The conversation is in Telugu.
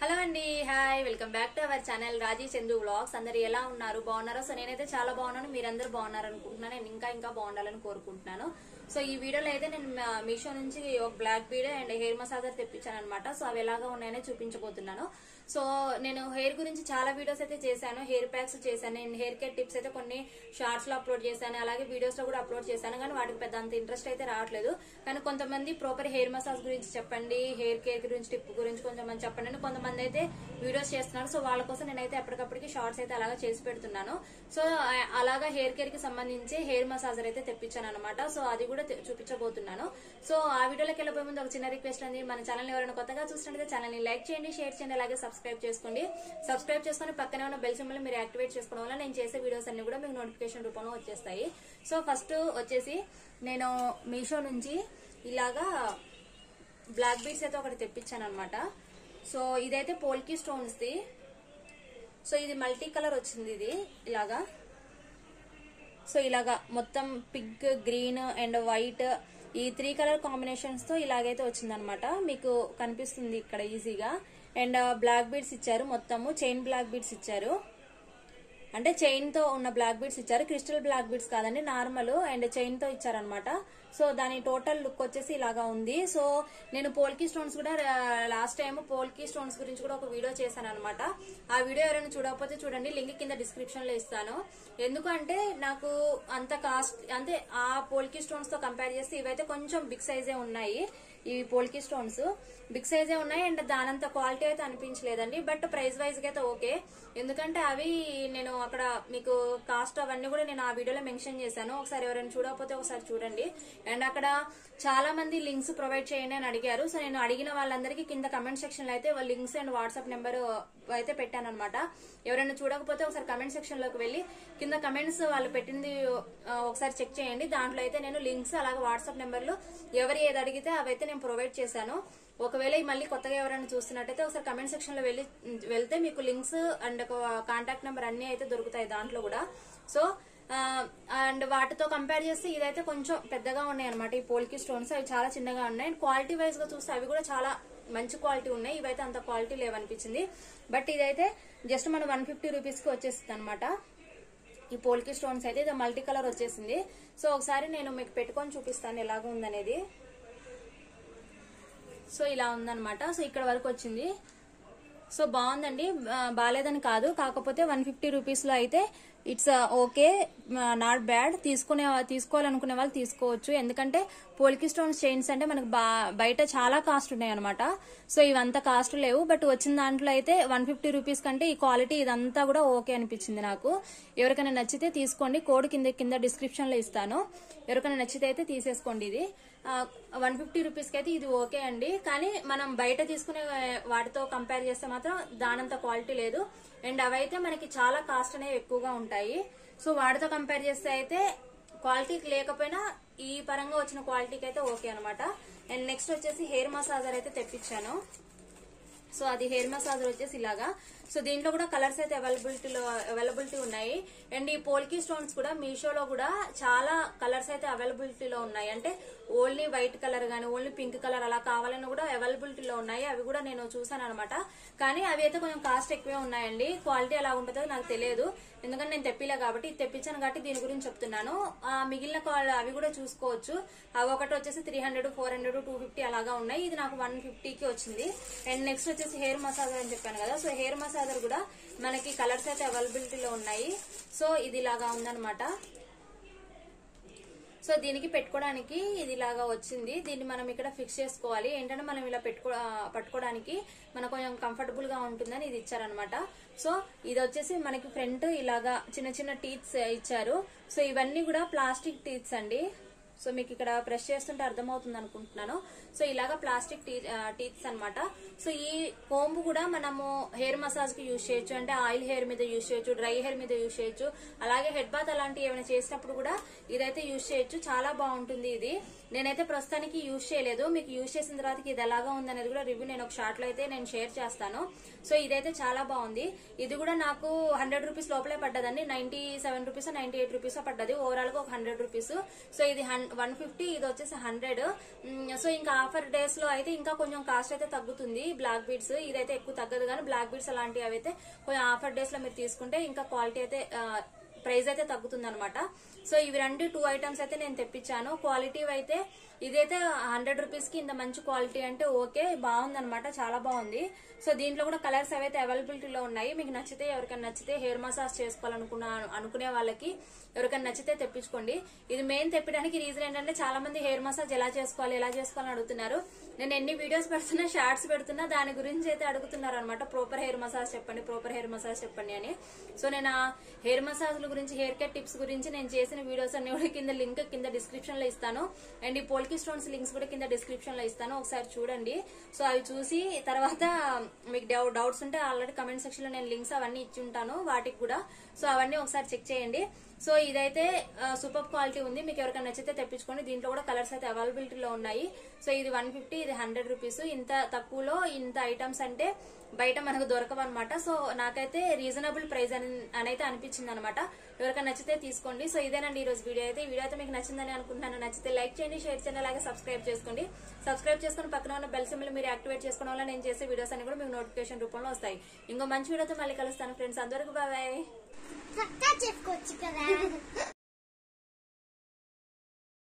హలో అండి, hi, welcome back to our channel Raji Chandu vlogs. అందరు ఎలా ఉన్నారు? బాగున్నారా? సో నేనైతే చాలా బాగున్నాను, మీరందరూ బాగున్నారు అనుకుంటున్నాను. నేను ఇంకా బాగుండాలని కోరుకుంటున్నాను. సో ఈ వీడియోలో అయితే నేను మీషో నుంచి ఒక black bead and hair massager తెప్పించాను అనమాట. సో అవి ఎలాగా ఉన్నాయని చూపించబోతున్నాను. సో నేను హెయిర్ గురించి చాలా వీడియోస్ అయితే చేశాను, హెయిర్ ప్యాక్స్ చేశాను, నేను హెయిర్ కేర్ టిప్స్ అయితే కొన్ని షార్ట్స్ లో అప్లోడ్ చేశాను, అలాగే వీడియోస్ లో కూడా అప్లోడ్ చేశాను. కానీ వాటికి పెద్ద అంత ఇంట్రెస్ట్ అయితే రావట్లేదు. కానీ కొంతమంది ప్రాపర్ హెయిర్ మసాజ్ గురించి చెప్పండి, హెయిర్ కేర్ గురించి, టిప్ గురించి కొంతమంది చెప్పండి అని కొంతమంది అయితే వీడియోస్ చేస్తున్నారు. సో వాళ్ళ కోసం నేనైతే ఎప్పటికప్పటికి షార్ట్స్ అయితే అలాగా చేసి పెడుతున్నాను. సో అలాగా హెయిర్ కేర్ కి సంబంధించి హెయిర్ మసాజర్ అయితే తెప్పించాను అనమాట. సో అది కూడా చూపించబోతున్నాను. సో ఆ వీడియోలోకి వెళ్ళిపోయే ముందు ఒక చిన్న రిక్వెస్ట్ అండి, మన ఛానల్ ఎవరైనా కొత్తగా చూసినట్లయితే ఛానల్ ని లైక్ చేయండి, షేర్ చేయండి, అలాగే సబ్స్క్రైబ్ చేసుకోండి. సబ్స్క్రైబ్ చేసుకుని పక్కనే ఉన్న బెల్ సింబల్ మీరు యాక్టివేట్ చేసుకోవడం వల్ల నేను చేసే వీడియోస్ అన్ని కూడా మీకు నోటిఫికేషన్ రూపంలో వచ్చేస్తాయి. సో ఫస్ట్ వచ్చేసి నేను మీషో నుంచి ఇలాగా బ్లాక్ బీడ్స్ అయితే ఒకటి తెప్పించాను అనమాట. సో ఇదైతే పోల్కీ స్టోన్స్ ది. సో ఇది మల్టీ కలర్ వచ్చింది, ఇది ఇలాగా. సో ఇలాగా మొత్తం పింక్, గ్రీన్ అండ్ వైట్ ఈ 3 కలర్ కాంబినేషన్స్ తో ఇలాగైతే వచ్చిందనమాట. మీకు కనిపిస్తుంది ఇక్కడ ఈజీగా. అండ్ బ్లాక్ బీడ్స్ ఇచ్చారు, మొత్తము చైన్ బ్లాక్ బీడ్స్ ఇచ్చారు. అంటే చైన్ తో ఉన్న బ్లాక్ బీడ్స్ ఇచ్చారు, క్రిస్టల్ బ్లాక్ బీడ్స్ కాదండి, నార్మల్ అండ్ చైన్ తో ఇచ్చారనమాట. సో దాని టోటల్ లుక్ వచ్చేసి ఇలాగా ఉంది. సో నేను పోల్కీ స్టోన్స్ కూడా లాస్ట్ టైం పోల్కీ స్టోన్స్ గురించి కూడా ఒక వీడియో చేశాను అనమాట. ఆ వీడియో ఎవరైనా చూడకపోతే చూడండి, లింక్ కింద డిస్క్రిప్షన్ లో ఇస్తాను. ఎందుకంటే నాకు అంత కాస్ట్ అంటే ఆ పోల్కీ స్టోన్స్ తో కంపేర్ చేస్తే ఇవైతే కొంచెం బిగ్ సైజే ఉన్నాయి. ఈ పోల్కీ స్టోన్స్ బిగ్ సైజే ఉన్నాయి అండ్ దానంత క్వాలిటీ అయితే అనిపించలేదండి. బట్ ప్రైస్ వైజ్ గా అయితే ఓకే. ఎందుకంటే అవి నేను అక్కడ మీకు కాస్ట్ అవన్నీ కూడా నేను ఆ వీడియోలో మెన్షన్ చేశాను. ఒకసారి ఎవరైనా చూడకపోతే ఒకసారి చూడండి. అండ్ అక్కడ చాలా మంది లింక్స్ ప్రొవైడ్ చేయండి అని అడిగారు. సో నేను అడిగిన వాళ్ళందరికీ కింద కమెంట్ సెక్షన్ లో అయితే లింక్స్ అండ్ వాట్సాప్ నెంబర్ అయితే పెట్టాను అనమాట. ఎవరైనా చూడకపోతే ఒకసారి కమెంట్ సెక్షన్ లోకి వెళ్ళి కింద కమెంట్స్ వాళ్ళు పెట్టింది ఒకసారి చెక్ చేయండి. దాంట్లో అయితే నేను లింక్స్ అలాగే వాట్సాప్ నెంబర్లు ఎవరు ఏది అడిగితే అవైతే నేను ప్రొవైడ్ చేశాను. ఒకవేళ మళ్ళీ కొత్తగా ఎవరైనా చూస్తున్నట్టయితే ఒకసారి కమెంట్ సెక్షన్ లో వెళ్తే మీకు లింక్స్ అండ్ కాంటాక్ట్ నెంబర్ అన్ని అయితే దొరుకుతాయి దాంట్లో కూడా. సో అండ్ వాటితో కంపేర్ చేస్తే ఇదైతే కొంచెం పెద్దగా ఉన్నాయి అనమాట. ఈ పోల్కీ స్టోన్స్ అవి చాలా చిన్నగా ఉన్నాయి. అండ్ క్వాలిటీ వైజ్ గా చూస్తే అవి కూడా చాలా మంచి క్వాలిటీ ఉన్నాయి. ఇవైతే అంత క్వాలిటీ లేవనిపించింది. బట్ ఇదైతే జస్ట్ మన 150 రూపీస్ కి వచ్చేస్తుంది అనమాట. ఈ పోల్కీ స్టోన్స్ అయితే ఇది మల్టీ కలర్ వచ్చేసింది. సో ఒకసారి నేను మీకు పెట్టుకొని చూపిస్తాను ఎలాగ ఉందనేది. సో ఇలా ఉందన్నమాట. సో ఇక్కడ వరకు వచ్చింది. సో బాగుందండి, బాగాలేదని కాదు, కాకపోతే 150 రూపీస్ లో అయితే ఇట్స్ ఓకే, నాట్ బ్యాడ్. తీసుకోవాలనుకునే వాళ్ళు తీసుకోవచ్చు. ఎందుకంటే పోల్కీ స్టోన్స్ చైన్స్ అంటే మనకు బయట చాలా కాస్ట్ ఉన్నాయి అనమాట. సో ఇవంతా కాస్ట్ లేవు. బట్ వచ్చిన దాంట్లో అయితే 150 రూపీస్ కంటే ఈ క్వాలిటీ ఇదంతా కూడా ఓకే అనిపించింది నాకు. ఎవరికైనా నచ్చితే తీసుకోండి, కోడ్ కింద డిస్క్రిప్షన్ లో ఇస్తాను. ఎవరికైనా నచ్చితే అయితే తీసేసుకోండి. ఇది 150 రూపీస్ కి అయితే ఇది ఓకే అండి. కానీ మనం బయట తీసుకునే వాటితో కంపేర్ చేస్తే మాత్రం దానంత క్వాలిటీ లేదు. అండ్ అవైతే మనకి చాలా కాస్ట్ అనేవి ఎక్కువగా ఉంటాయి. సో వాటితో కంపేర్ చేస్తే అయితే క్వాలిటీ లేకపోయినా ఈ పరంగా వచ్చిన క్వాలిటీకి అయితే ఓకే అనమాట. అండ్ నెక్స్ట్ వచ్చేసి హెయిర్ మసాజర్ అయితే తెప్పించాను. సో అది హెయిర్ మసాజర్ వచ్చేసి ఇలాగా. సో దీంట్లో కూడా కలర్స్ అయితే అవైలబిలిటీ ఉన్నాయి. అండ్ ఈ పోల్కీ స్టోన్స్ కూడా మీషోలో కూడా చాలా కలర్స్ అయితే అవైలబిలిటీలో ఉన్నాయి. అంటే ఓన్లీ వైట్ కలర్ గానీ ఓన్లీ పింక్ కలర్ అలా కావాలని కూడా అవైలబిలిటీలో ఉన్నాయి. అవి కూడా నేను చూసాను అనమాట. కానీ అవి అయితే కొంచెం కాస్ట్ ఎక్కువే ఉన్నాయండి. క్వాలిటీ ఎలా ఉంటుందో నాకు తెలియదు, ఎందుకంటే నేను తెప్పిలే కాబట్టి. తెప్పించాను కాబట్టి దీని గురించి చెప్తున్నాను. మిగిలిన అవి కూడా చూసుకోవచ్చు. అవి ఒకటి వచ్చేసి 300, 400, 250 అలాగా ఉన్నాయి. ఇది నాకు 150కి వచ్చింది. అండ్ నెక్స్ట్ వచ్చేసి హెయిర్ మసాజర్ అని చెప్పాను కదా. సో హెయిర్ మసాజర్ కూడా మనకి కలర్స్ అయితే అవైలబిలిటీలో ఉన్నాయి. సో ఇది ఇలాగా ఉందన్నమాట. సో దీనికి పెట్టుకోవడానికి ఇది ఇలాగా వచ్చింది. దీన్ని మనం ఇక్కడ ఫిక్స్ చేసుకోవాలి. ఏంటంటే మనం ఇలా పట్టుకోవడానికి మనకు కొంచెం కంఫర్టబుల్ గా ఉంటుందని ఇది ఇచ్చారనమాట. సో ఇది వచ్చేసి మనకి ఫ్రంట్ ఇలాగా చిన్న చిన్న టీత్స్ ఇచ్చారు. సో ఇవన్నీ కూడా ప్లాస్టిక్ టీత్స్ అండి. సో మీకు ఇక్కడ ప్రెస్ చేస్తుంటే అర్థమవుతుంది అనుకుంటున్నాను. సో ఇలాగా ప్లాస్టిక్ టీత్స్ అనమాట. సో ఈ కోంబు కూడా మనము హెయిర్ మసాజ్ కి యూజ్ చేయొచ్చు. అంటే ఆయిల్ హెయిర్ మీద యూజ్ చేయొచ్చు, డ్రై హెయిర్ మీద యూజ్ చేయొచ్చు, అలాగే హెడ్ బాత్ అలాంటివి ఏమైనా చేసినప్పుడు కూడా ఇదైతే యూజ్ చేయొచ్చు. చాలా బాగుంటుంది ఇది. నేనైతే ప్రస్తుతానికి యూజ్ చేయలేదు. మీకు యూజ్ చేసిన తర్వాత ఇది ఎలాగా ఉందనేది కూడా రివ్యూ నేను ఒక షార్ట్ లో అయితే నేను షేర్ చేస్తాను. సో ఇదైతే చాలా బాగుంది. ఇది కూడా నాకు 100 రూపీస్ లోపలే పడ్డదండి. 97 రూపీస్ 98 రూపీస్ పడ్డది. ఓవరాల్ గా ఒక 100 రూపీస్. సో ఇది 150, ఇది వచ్చేసి 100. సో ఇంకా ఆఫర్ డేస్ లో అయితే ఇంకా కొంచెం కాస్ట్ అయితే తగ్గుతుంది. బ్లాక్ బీడ్స్ ఇదైతే ఎక్కువ తగ్గదు, కానీ బ్లాక్ బీడ్స్ అలాంటివి అయితే కొంచెం ఆఫర్ డేస్ లో మీరు తీసుకుంటే ఇంకా క్వాలిటీ అయితే ప్రైస్ అయితే తగ్గుతుంది అనమాట. సో ఇవి 2 ఐటమ్స్ అయితే నేను తెప్పించాను. క్వాలిటీ అయితే ఇదైతే 100 రూపీస్ కి ఇంత మంచి క్వాలిటీ అంటే ఓకే, బాగుంది అనమాట, చాలా బాగుంది. సో దీంట్లో కూడా కలర్స్ అవైతే అవైలబిలిటీలో ఉన్నాయి. మీకు నచ్చితే, ఎవరికైనా నచ్చితే హెయిర్ మసాజ్ అనుకునే వాళ్ళకి ఎవరికైనా నచ్చితే తెప్పించుకోండి. ఇది మెయిన్ తెప్పడానికి రీజన్ ఏంటంటే చాలా మంది హెయిర్ మసాజ్ ఎలా చేసుకోవాలని అడుగుతున్నారు. నేను ఎన్ని వీడియోస్ పెడుతున్నా, షార్ట్స్ పెడుతున్నా, దాని గురించి అయితే అడుగుతున్నారు అనమాట. ప్రాపర్ హెయిర్ మసాజ్ చెప్పండి అని. సో నేను ఆ హెయిర్ మసాజ్ల గురించి, హెయిర్ కేర్ టిప్స్ గురించి నేను చేసిన వీడియోస్ అన్ని కూడా కింద డిస్క్రిప్షన్ లో ఇస్తాను. అండ్ ఈ పోల్కి స్టోన్స్ లింక్స్ కూడా కింద డిస్క్రిప్షన్ లో ఇస్తాను, ఒకసారి చూడండి. సో అవి చూసి తర్వాత మీకు డౌట్స్ ఉంటే ఆల్రెడీ కమెంట్ సెక్షన్ లో నేను లింక్స్ అవన్నీ ఇచ్చి ఉంటాను వాటికి కూడా. సో అవన్నీ ఒకసారి చెక్ చేయండి. సో ఇదైతే సూపర్ క్వాలిటీ ఉంది. మీకు ఎవరికైనా నచ్చితే తెప్పించుకోండి. దీంట్లో కూడా కలర్స్ అయితే అవైలబిలిటీలో ఉన్నాయి. సో ఇది 150, ఇది 100 రూపీస్. ఇంత తక్కువలో ఇంత ఐటమ్స్ అంటే బయట మనకు దొరకవన్నమాట. సో నాకైతే రీజనబుల్ ప్రైస్ అని అయితే అనిపించింది అనమాట. ఎవరికైనా నచ్చితే తీసుకోండి. సో ఇదేనండి ఈ రోజు వీడియో అయితే. ఈ వీడియో అయితే మీకు నచ్చిందని అనుకుంటున్నాను. నచ్చితే లైక్ చేయండి, షేర్ చేయండి, అలాగే సబ్స్క్రైబ్ చేసుకోండి. సబ్స్క్రైబ్ చేసుకుని పక్కన ఉన్న బెల్ సింబల్ మీరు యాక్టివేట్ చేసుకోవడం వల్ల నేను చేసే వీడియోస్ అన్ని కూడా మీకు నోటిఫికేషన్ రూపంలో వస్తాయి. ఇంకో మంచి వీడియోతో మళ్ళీ కలుస్తాను ఫ్రెండ్స్. అందరికీ బాయ్. సబ్స్క్రైబ్ చేసుకోవచ్చు కదా.